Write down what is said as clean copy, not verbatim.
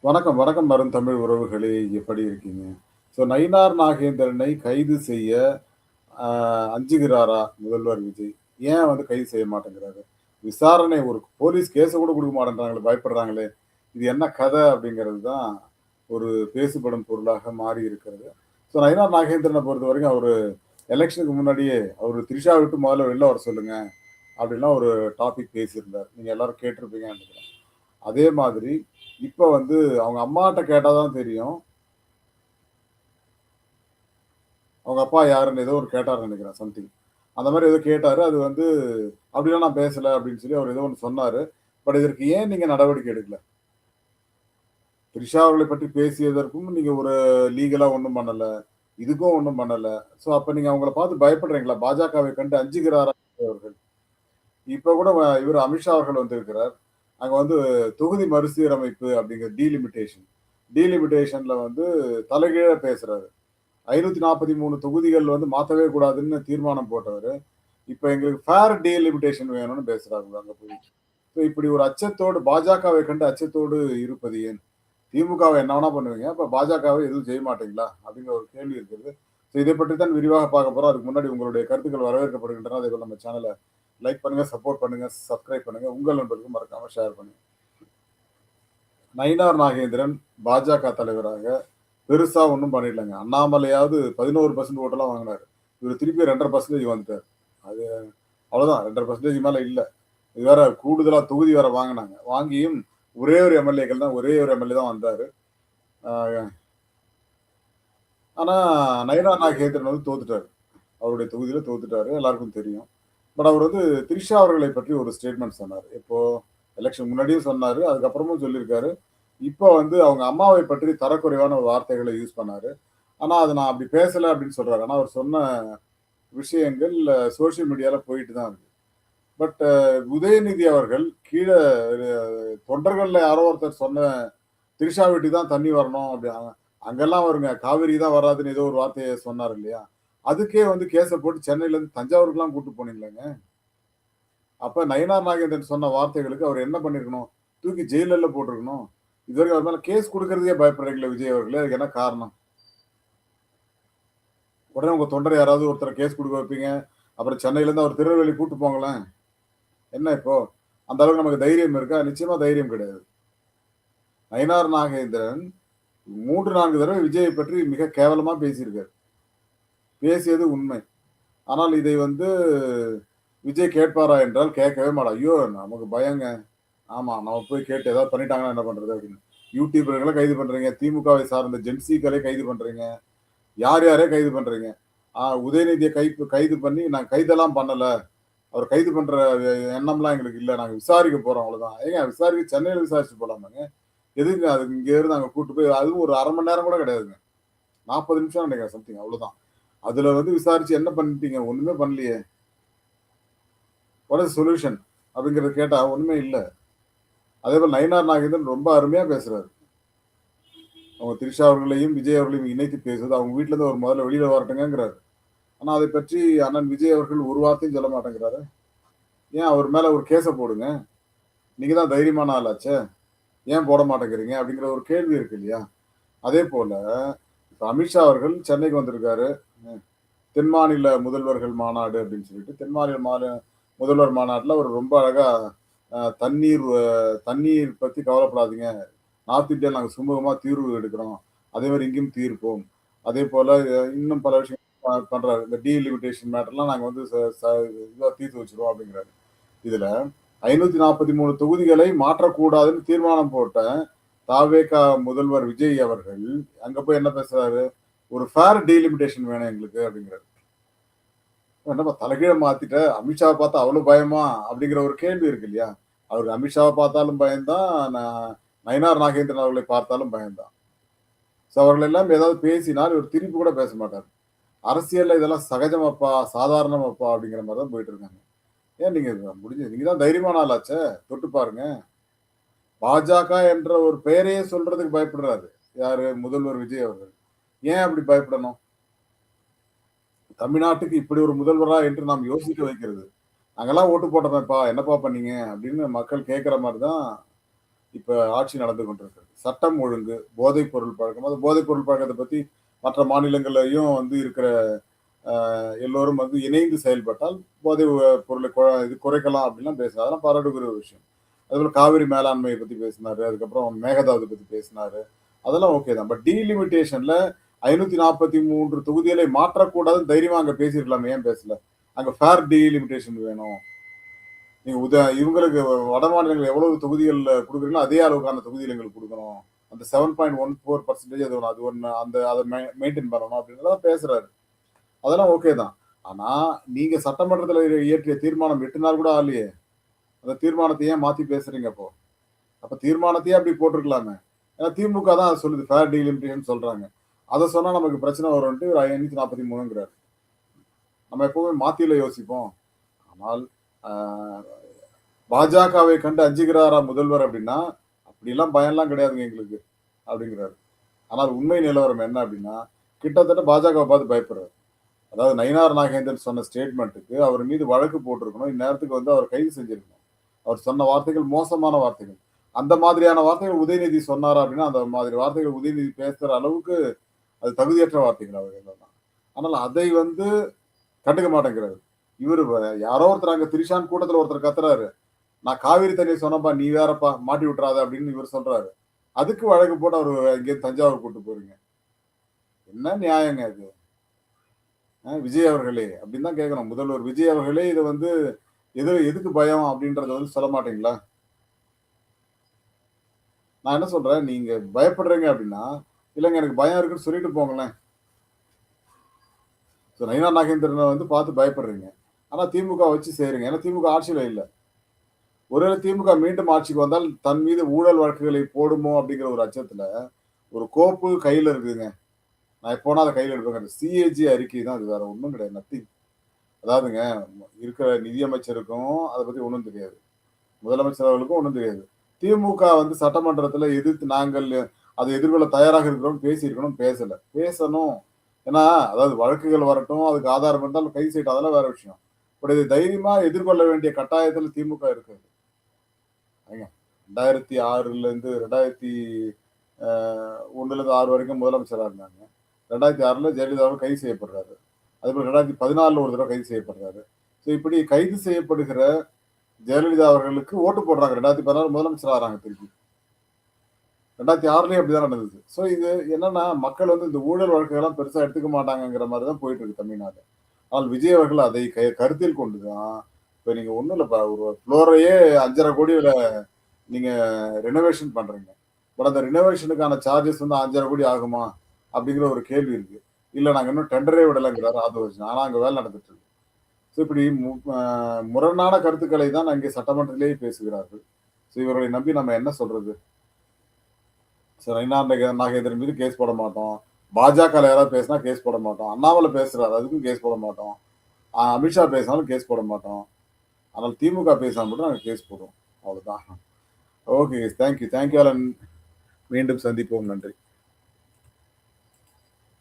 வணக்கம், வணக்கம் தமிழ் உறவுகளே! எப்படி இருக்கீங்க? நயினார் நாகேந்திரனை கைது செய்ய அ அஞ்சுகிறாரா முதல்வர் விஜய்? ஏன் கைது செய்ய மாட்டேங்கிறாரு? விசாரணை ஒரு போலீஸ் கேஸ கூட குடுக்க மாட்டேன்றாங்களே, பயப்படுறாங்களே! இது என்ன கதை? அப்படிங்கிறது தான் ஒரு பேசுபடும் பொருளாக மாறி இருக்கிறது. நயினார் நாகேந்திரன பொறுத்தவரைக்கும் அவரு எலக்ஷனுக்கு முன்னாடியே அவரு "திரிஷா விட்டு முதல்ல வெளில வர சொல்லுங்க" அப்படின்லாம் ஒரு டாபிக் பேசியிருந்தார். நீங்க எல்லாரும் கேட்டிருப்பீங்கன்னு நெனைக்கிறேன். அதே மாதிரி இப்ப அவங்க அம்மாட்ட கேட்டா தான் தெரியும். அவங்க அப்பா யாருன்னு ஏதோ ஒரு கேட்டாருன்னு நெனைக்கிறேன் சம்திங். அந்த மாரி ஏதோ கேட்டாரு. அது "அப்படிலாம் நான் பேசல" அப்படின்னு சொல்லி அவர் ஏதோ ஒண்ணு சொன்னாரு. பட் இதற்கு ஏன் நீங்க நடவடிக்கை எடுக்கல? த்ரிஷா அவர்களைப் பற்றி பேசியதற்கும் நீங்க ஒரு லீகலா ஒண்ணும் பண்ணல. இதுக்கும் ஒண்ணும் பண்ணல. அப்ப நீங்க அவங்கள பார்த்து பயப்படுறீங்களா? பாஜகவை கண்டு அஞ்சுகிறாரா அவர்கள்? இப்ப கூட இவரு அமித்ஷா அவர்கள் வந்திருக்கிறார். அங்க தொகுதி மறுசீரமைப்பு அப்படிங்கிற டீலிமிட்டேஷன்ல தலைகீழா பேசுறாரு. 543 தொகுதிகள் மாத்தவே கூடாதுன்னு தீர்மானம் போட்டவரு, இப்ப எங்களுக்கு ஃபேர் டீலிமிட்டேஷன் வேணும்னு பேசுறாங்க அங்க போய். இப்படி ஒரு அச்சத்தோடு பாஜகவை கண்டு அச்சத்தோடு இருப்பது ஏன்? திமுகவை என்ன வேணா பண்ணுவீங்க. அப்ப பாஜகவை எதுவும் செய்ய மாட்டீங்களா? அப்படிங்கிற ஒரு கேள்வி இருக்கிறது. இதை பற்றி தான் விரிவாக பார்க்க போறோம். அதுக்கு முன்னாடி உங்களுடைய கருத்துக்கள் வரவேற்கப்படுகின்றன. அதேபோல நம்ம சேனல லைக் பண்ணுங்க, சப்போர்ட் பண்ணுங்க, சப்ஸ்கிரைப் பண்ணுங்க. உங்கள் நண்பர்களுக்கு மறக்காம ஷேர் பண்ணுங்க. நயினார் நாகேந்திரன் பாஜக தலைவராக பெருசா ஒண்ணும் பண்ணிடலங்க. அண்ணாமலையாவது 11% ஓட்டெல்லாம் வாங்குனாரு. இவரு திருப்பி 2.5% வந்துட்டாரு. அது அவ்வளவுதான். 2.5% மேல இல்ல. இது வேற கூடுதலா தொகுதி வேற வாங்குனாங்க. வாங்கியும் ஒரே ஒரு எம்எல்ஏக்கள் தான் ஒரே ஒரு எம்எல்ஏ தான் வந்தாரு. ஆ ஆனா நயினார் நாகேந்திரன் தோத்துட்டாரு. அவருடைய தொகுதியில தோத்துட்டாரு. எல்லாருக்கும் தெரியும். பட் அவர் திரிஷா அவர்களை பற்றி ஒரு ஸ்டேட்மெண்ட் சொன்னாரு. இப்போ எலக்ஷன் முன்னாடியும் சொன்னாரு. அதுக்கப்புறமும் சொல்லியிருக்காரு. இப்போ அவங்க அம்மாவை பற்றி தரக்குறைவான வார்த்தைகளை யூஸ் பண்ணாரு. ஆனா, அத நான் அப்படி பேசல அப்படின்னு சொல்றாரு. ஆனா, அவர் சொன்ன விஷயங்கள் சோசியல் மீடியால போயிட்டு தான் இருக்கு. பட் உதயநிதி அவர்கள் கீழ தொண்டர்கள்ல யாரோ ஒருத்தர் சொன்ன "திரிஷா வீட்டுக்கு தான் தண்ணி வரணும்" அப்படி அங்கெல்லாம் வருங்க. காவிரி தான் வராதுன்னு ஏதோ ஒரு வார்த்தைய சொன்னாரு இல்லையா? அதுக்கே கேஸ போட்டு சென்னையில இருந்து தஞ்சாவூருக்குலாம் கூட்டு போனீங்களேங்க. அப்ப நயினார் நாகேந்திரன் சொன்ன வார்த்தைகளுக்கு அவர் என்ன பண்ணியிருக்கணும்? தூக்கி ஜெயில்ல போட்டிருக்கணும். இதுவரைக்கும் அவர் மேல கேஸ் குடுக்குறதுக்கே பயப்படுறீங்களே விஜய் அவர்களே! அதுக்கு என்ன காரணம்? உடனே உங்க தொண்டர் யாராவது ஒருத்தர கேஸ் குடுக்க வைப்பீங்க. அப்புறம் சென்னையிலேருந்து அவர் திருநெல்வேலி கூட்டு போங்களேன். என்ன இப்போ? அந்த அளவுக்கு நமக்கு தைரியம் இருக்கா? நிச்சயமா தைரியம் கிடையாது. நயினார் நாகேந்திரன் 3, 4 தடவை விஜயை பற்றி மிக கேவலமா பேசியிருக்காரு. பேசியது உண்மை. ஆனால் இதை விஜய் கேட்பாரா என்றால் கேட்கவே மாட்டார். ஐயோ! நமக்கு பயங்க. ஆமா. நம்ம போய் கேட்டு ஏதாவது பண்ணிட்டாங்கன்னா என்ன பண்றது? அப்படின்னு. யூடியூபர்கள கைது பண்றீங்க. திமுகவை சார்ந்த ஜென்ஸிக்களை கைது பண்றீங்க. யார் யாரையோ கைது பண்றீங்க. உதயநிதிய கைது பண்ணி நான் கைதெல்லாம் பண்ணல. அவர் கைது பண்ற எண்ணம்லாம் எங்களுக்கு இல்ல. நாங்க விசாரிக்க போறோம் அவ்வளவுதான். ஏங்க விசாரிக்க சென்னையில விசாரிச்சுட்டு போலாமாங்க? எதுக்குங்க அதுக்கு இங்க இருந்து அங்க கூட்டு போய் அதுவும் ஒரு 1/2 மணி நேரம் கூட கிடையாதுங்க. 40 நிமிஷம் நினைக்கிறேன் சம்திங் அவ்வளவுதான். அதுல விசாரிச்சு என்ன பண்ணிட்டீங்க? ஒண்ணுமே பண்ணலையே. What is solution? அப்படிங்கிறத கேட்டா ஒண்ணுமே இல்ல. அதேபோல நயினார் நாகேந்திரன் ரொம்ப அருமையா பேசுறாரு. அவங்க திரிஷா அவர்களையும், விஜய் அவர்களையும் இணைத்து பேசுவது, அவங்க வீட்ல இருந்து அவர் முதல்ல வெளியில வரட்டுங்கங்கிறாரு. ஆனா அதை பற்றி அண்ணன் விஜய் அவர்கள் ஒரு வார்த்தையும் சொல்ல மாட்டேங்கிறாரு. ஏன் அவர் மேல ஒரு கேஸ போடுங்க. நீங்க தான் தைரியமான ஆளாச்சே. ஏன் போட மாட்டேங்கிறீங்க? அப்படிங்கிற ஒரு கேள்வி இருக்கு இல்லையா? அதேபோல இப்ப அமித்ஷா அவர்கள் சென்னைக்கு வந்திருக்காரு. தென் மாநில முதல்வர்கள் மாநாடு அப்படின்னு சொல்லிட்டு, தென் மாநில முதல்வர் மாநாட்டுல அவர் ரொம்ப அழகா தண்ணீர் பத்தி கவலைப்படாதீங்க. நார்த் இந்தியால நாங்க சுமூகமா தீர்வு எடுக்கிறோம். அதே மாரி இங்கேயும் தீர்ப்போம். அதேபோல இன்னும் பல விஷயம் பண்றாரு. இந்த டீலிமிட்டேஷன் மேட்டர்லாம் நாங்க வந்து ச ச இதுவா தீர்த்து வச்சுருவோம் அப்படிங்கிறாரு. இதுல 543 தொகுதிகளை மாற்றக்கூடாதுன்னு தீர்மானம் போட்ட தாவேகா முதல்வர் விஜய் அவர்கள் அங்க போய் என்ன பேசுறாரு? ஒரு ஃபேர் டீலிமிட்டேஷன் வேணும் எங்களுக்கு அப்படிங்கிறாரு. என்னப்பா தலைகீழ மாத்திட்ட, அமித்ஷாவ பார்த்தா அவ்வளவு பயமா? அப்படிங்கிற ஒரு கேள்வி இருக்கு இல்லையா? அவருக்கு அமித்ஷாவ பார்த்தாலும் பயம்தான், நயினார் நாகேந்திரன் அவர்களை பார்த்தாலும் பயம்தான். அவர்கள் எல்லாம் ஏதாவது பேசினால் இவர் திருப்பி கூட பேச மாட்டார். அரசியல்ல இதெல்லாம் சகஜமப்பா, சாதாரணமப்பா அப்படிங்கிற மாரி தான் போயிட்டு இருக்காங்க. ஏன் நீங்க நீங்க தான் தைரியமான ஆளாச்சே, தொட்டு பாருங்க. பாஜக என்ற ஒரு பெயரையே சொல்றதுக்கு பயப்படுறாரு. யாரு? முதல்வர் விஜய் அவர்கள். ஏன் அப்படி பயப்படணும்? தமிழ்நாட்டுக்கு இப்படி ஒரு முதல்வரா என்று நாம் யோசிக்க வைக்கிறது. நாங்கலாம் ஓட்டு போட்டோமேப்பா, என்னப்பா பண்ணீங்க? அப்படின்னு மக்கள் கேட்கிற மாரி தான் இப்ப ஆட்சி நடந்து கொண்டிருக்கிறது. சட்டம் ஒழுங்கு, போதைப் பொருள் பழக்கம். அது போதைப் பொருள் பழக்கத்த பத்தி மற்ற மாநிலங்கள்லயும் வந்து இருக்கிற எல்லோரும் வந்து இணைந்து செயல்பட்டால் போதை பொருளை இது குறைக்கலாம் அப்படின்லாம் பேசுனாரு. அதெல்லாம் பாராட்டுக்குரிய ஒரு விஷயம். அதுபோல காவிரி மேலாண்மைய பத்தி பேசினாரு. அதுக்கப்புறம் மேகதாது பத்தி பேசினாரு. அதெல்லாம் ஓகே தான். பட் டீலிமிட்டேஷன்ல 543 தொகுதிகளை மாற்றக்கூடாதுன்னு தைரியமா அங்க பேசியிருக்கலாமே, ஏன் பேசல? அங்க ஃபேர் டீலிமிட்டேஷன் வேணும். நீங்க இவங்களுக்கு வட மாநிலங்கள் எவ்வளவு தொகுதிகள் குடுக்குறீங்களோ, அதே அளவுக்கான தொகுதிகள் எங்களுக்கு குடுக்கணும். அந்த 7.14% அது ஒண்ணு அந்த அத மெயின்டெயின் பண்ணணும் அப்படின்றதெல்லாம் பேசுறாரு. அதெல்லாம் ஓகே தான். ஆனா, நீங்க சட்டமன்றத்துல இயற்றிய தீர்மானம் 8 நாள் கூட ஆகலையே. அந்த தீர்மானத்த ஏன் மாத்தி பேசுறீங்க அப்போ? அப்ப தீர்மானத்தையே அப்படி போட்டுருக்கலாமே. ஏன்னா திமுக தான் அத சொல்லுது. ஃபேர் டீலிமிட்டேஷன் சொல்றாங்க. அத சொன்னா நமக்கு பிரச்சனை வரும்ன்ட்டு ஒரு 543ங்கிறாரு. நம்ம எப்பவுமே மாத்தில யோசிப்போம். ஆனால், ஆ பாஜகவை கண்டு அஞ்சுகிறாரா முதல்வர் அப்படின்னா, அப்படிலாம் பயம்லாம் கிடையாதுங்க எங்களுக்கு அப்படிங்கிறாரு. ஆனால் உண்மை நிலவரம் என்ன அப்படின்னா, கிட்டத்தட்ட பாஜகவ பார்த்து பயப்படுறாரு. அதாவது நயினார் நாகேந்திரன் சொன்ன ஸ்டேட்மென்ட்க்கு அவர் மீது வழக்கு போட்டிருக்கணும். இந்நேரத்துக்கு வந்து அவர் கைது செஞ்சிருக்கணும். அவர் சொன்ன வார்த்தைகள் மோசமான வார்த்தைகள். அந்த மாதிரியான வார்த்தைகள் உதயநிதி சொன்னாரா அப்படின்னா, அந்த மாதிரி வார்த்தைகள் உதயநிதி பேசுற அளவுக்கு அது தகுதியற்ற வார்த்தைகள் அவைகளெல்லாம். ஆனால் அதை வந்து கண்டுக்க மாட்டேங்கிறாரு. இவரு யாரோ ஒருத்தர் அங்க திரிஷான் கூட்டத்துல ஒருத்தர் கத்துறாரு. நான் காவிரி தண்ணிய சொன்னேன்ப்பா, நீ வேறப்பா மாட்டி விட்டுறாத அப்படின்னு இவரு சொல்றாரு. அதுக்கு வழக்கு போட்டு அவரு இங்கேருந்து தஞ்சாவூர் கூட்டு போறீங்க. என்ன நியாயங்க இது? விஜய் அவர்களே அப்படின்னு தான் கேட்கணும். முதல்வர் விஜய் அவர்களே இத வந்து எதுக்கு பயம் அப்படின்றத வந்து சொல்ல மாட்டீங்களா? நான் என்ன சொல்றேன், நீங்க பயப்படுறீங்க அப்படின்னா, இல்லங்க எனக்கு பயம் இருக்குன்னு சொல்லிட்டு போங்களேன். நயினார் நாகேந்திரன வந்து பார்த்து பயப்படுறீங்க. ஆனா திமுக வச்சு செய்றீங்க. ஏன்னா திமுக ஆட்சியில இல்ல. ஒருவேளை திமுக மீண்டும் ஆட்சிக்கு வந்தால் தன் மீது ஊழல் வழக்குகளை போடுமோ அப்படிங்கிற ஒரு அச்சத்துல, ஒரு கோப்பு கையில இருக்குதுங்க. நான் எப்போனா அத கையில எடுப்பேங்க. சிஏஜி அறிக்கை தான் அது வேற ஒண்ணும் கிடையாது. நத்திங். அதாவதுங்க இருக்கிற நிதியமைச்சருக்கும் அத பத்தி ஒண்ணும் தெரியாது. முதலமைச்சர் அவர்களுக்கும் ஒண்ணும் தெரியாது. திமுக வந்து சட்டமன்றத்துல எதிர்த்து நாங்கள் அதை எதிர்கொள்ள தயாராக இருக்கிறோம் பேசியிருக்கணும், பேசல. பேசணும். ஏன்னா, அதாவது வழக்குகள் வரட்டும், அதுக்கு ஆதாரம் இருந்தாலும் கைது செய்யட்டும் அதெல்லாம் வேற விஷயம். பட் இதை தைரியமா எதிர்கொள்ள வேண்டிய கட்டாயத்துல திமுக இருக்கு. ஏங்க 2006லேருந்து 2001லேருந்து 6 வரைக்கும் முதலமைச்சரா இருந்தாங்க. 2006ல ஜெயலலிதா அவர்கள் கைது செய்யப்படுறாரு. அதேபோல 2014ல ஒரு தடவ கைது செய்யப்படுறாரு. ஸோ இப்படி கைது செய்யப்படுகிற ஜெயலலிதா அவர்களுக்கு ஓட்டு போடுறாங்க. 2016 முதலமைச்சர் ஆகுறாங்க திருப்பி. 2006லயும் அப்படிதான் நடந்தது. ஸோ இது என்னன்னா, மக்கள் வந்து இந்த ஊழல் வழக்குகள்லாம் பெருசா எடுத்துக்க மாட்டாங்கங்கிற மாரி தான் போயிட்டு இருக்கு தமிழ்நாடு. ஆனால் விஜய் அவர்கள் அதை கருத்தில் கொண்டு தான், இப்ப நீங்க ஒண்ணும் இல்லப்பா, ஒரு ஃப்ளோரையே 5,50,00,000ல நீங்க ரெனோவேஷன் பண்றீங்க. பட் அந்த ரெனோவேஷனுக்கான சார்ஜஸ் வந்து 5,50,00,000 ஆகுமா? அப்படிங்கிற ஒரு கேள்வி இருக்கு. இல்ல நாங்க இன்னும் டெண்டரே விடலங்கிறாரு ஆதவர்ஜுன். ஆனா அங்க வேலை நடந்துட்டு இருக்கு. ஸோ இப்படி முரணான கருத்துக்களை தான் அங்கே சட்டமன்றத்திலேயே பேசுகிறார்கள். ஸோ இவர்களை நம்பி நம்ம என்ன சொல்றது? ஸோ நயினார் நாகேந்திரன் மீது கேஸ் போட மாட்டோம். பாஜகல யாராவது பேசினா கேஸ் போட மாட்டோம். அண்ணாமலை பேசுறாரு, அதுக்கும் கேஸ் போட மாட்டோம். அமித்ஷா பேசினாலும் கேஸ் போட மாட்டோம். ஆனால் திமுக பேசினா மட்டும் நாங்க கேஸ் போடுவோம். அவ்வளவுதான். Okay. Thank you. Thank you all. மீண்டும் சந்திப்போம். நன்றி.